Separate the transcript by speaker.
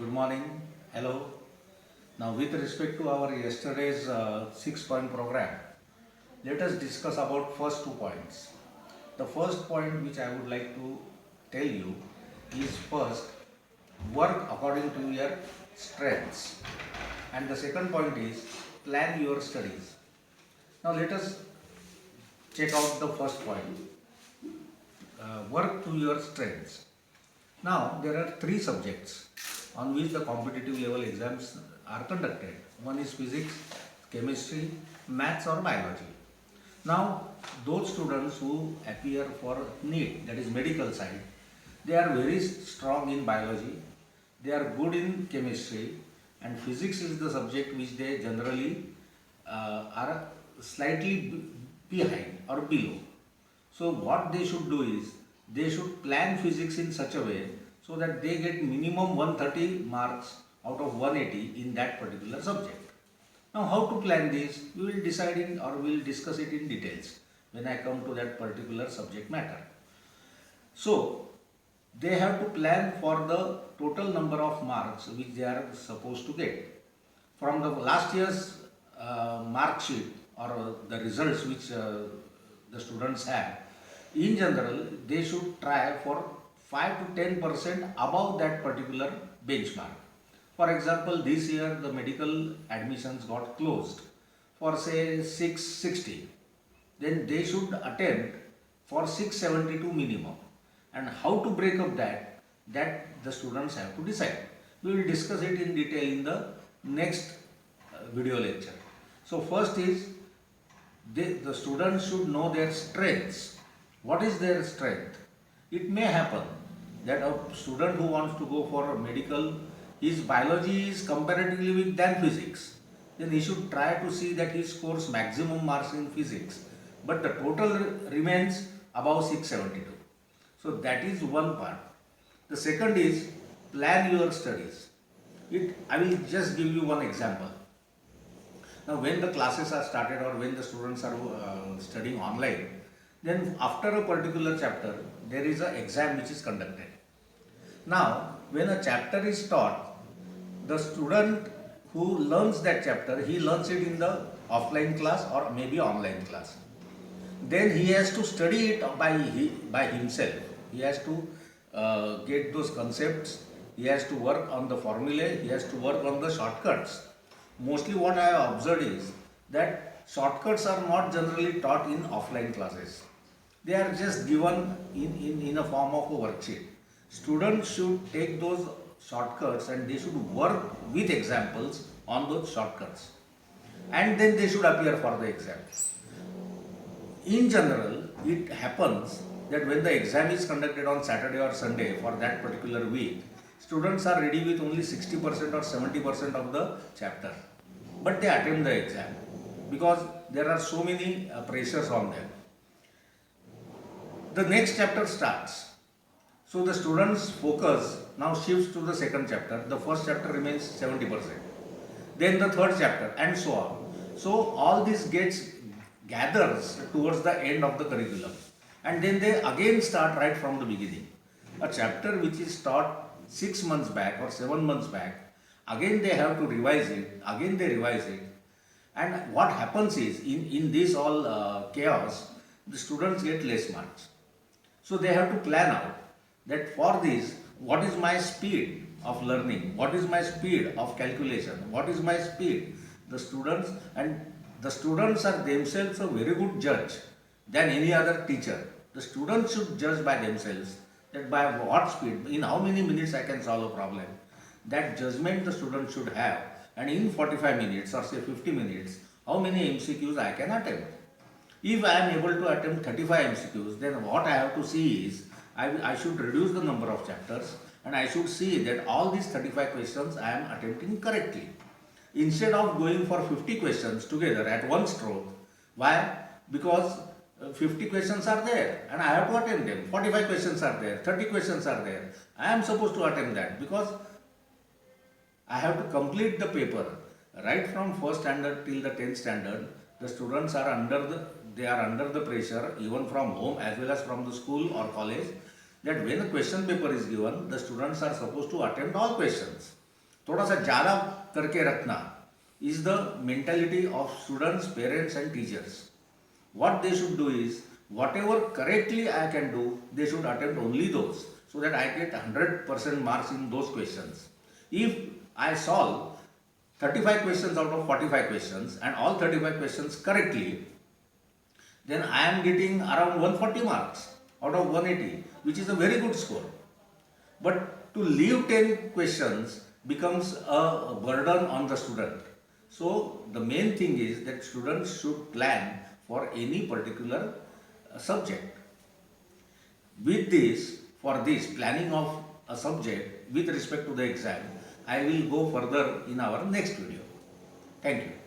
Speaker 1: Good morning. Hello. Now, with respect to our yesterday's 6-point program, let us discuss about first 2 points. The first point which I would like to tell you is first, work according to your strengths. And the second point is plan your studies. Now, let us check out the first point, work to your strengths. Now, there are 3 subjects on which the competitive level exams are conducted. One is physics, chemistry, maths or biology. Now, those students who appear for NEET, that is medical side, they are very strong in biology, they are good in chemistry, and physics is the subject which they generally are slightly behind or below. So what they should do is, they should plan physics in such a way so that they get minimum 130 marks out of 180 in that particular subject. Now how to plan this, we will decide in or we will discuss it in details when I come to that particular subject matter. So they have to plan for the total number of marks which they are supposed to get. From the last year's mark sheet or the results which the students have, in general they should try for 5 to 10% above that particular benchmark. For example, this year the medical admissions got closed for say 660, then they should attempt for 672 minimum. And how to break up that the students have to decide. We will discuss it in detail in the next video lecture. So first is, the students should know their strengths. What is their strength? It may happen that a student who wants to go for a medical, his biology is comparatively weak than physics. Then he should try to see that he scores maximum marks in physics, but the total remains above 672. So that is one part. The second is plan your studies. I will just give you one example. Now when the classes are started or when the students are studying online, then after a particular chapter there is an exam which is conducted. Now when a chapter is taught, the student who learns that chapter, he learns it in the offline class or maybe online class. Then he has to study it by himself. He has to get those concepts, he has to work on the formulae, he has to work on the shortcuts. Mostly what I have observed is that shortcuts are not generally taught in offline classes. They are just given in a form of a worksheet. Students should take those shortcuts and they should work with examples on those shortcuts. And then they should appear for the exam. In general, it happens that when the exam is conducted on Saturday or Sunday for that particular week, students are ready with only 60% or 70% of the chapter. But they attempt the exam because there are so many pressures on them. The next chapter starts. So the students' focus now shifts to the second chapter. The first chapter remains 70%. Then the third chapter and so on. So all this gathers towards the end of the curriculum. And then they again start right from the beginning. A chapter which is taught 6 months back or 7 months back, again they have to revise it, again they revise it. And what happens is, in this all chaos, the students get less marks. So they have to plan out that for this, what is my speed of learning, what is my speed of calculation, what is my speed. The students are themselves a very good judge than any other teacher. The students should judge by themselves that by what speed, in how many minutes I can solve a problem. That judgment the student should have, and in 45 minutes or say 50 minutes, how many MCQs I can attempt. If I am able to attempt 35 MCQs, then what I have to see is, I should reduce the number of chapters and I should see that all these 35 questions I am attempting correctly. Instead of going for 50 questions together at one stroke. Why? Because 50 questions are there and I have to attempt them. 45 questions are there, 30 questions are there. I am supposed to attempt that because I have to complete the paper. Right from 1st standard till the 10th standard, the students are under the pressure, even from home as well as from the school or college, that when a question paper is given, the students are supposed to attempt all questions. थोड़ा सा ज़्यादा करके रखना is the mentality of students, parents and teachers. What they should do is, whatever correctly I can do, they should attempt only those, so that I get 100% marks in those questions. If I solve 35 questions out of 45 questions and all 35 questions correctly, then I am getting around 140 marks out of 180, which is a very good score. But to leave 10 questions becomes a burden on the student. So the main thing is that students should plan for any particular subject. With this, for this planning of a subject with respect to the exam, I will go further in our next video. Thank you.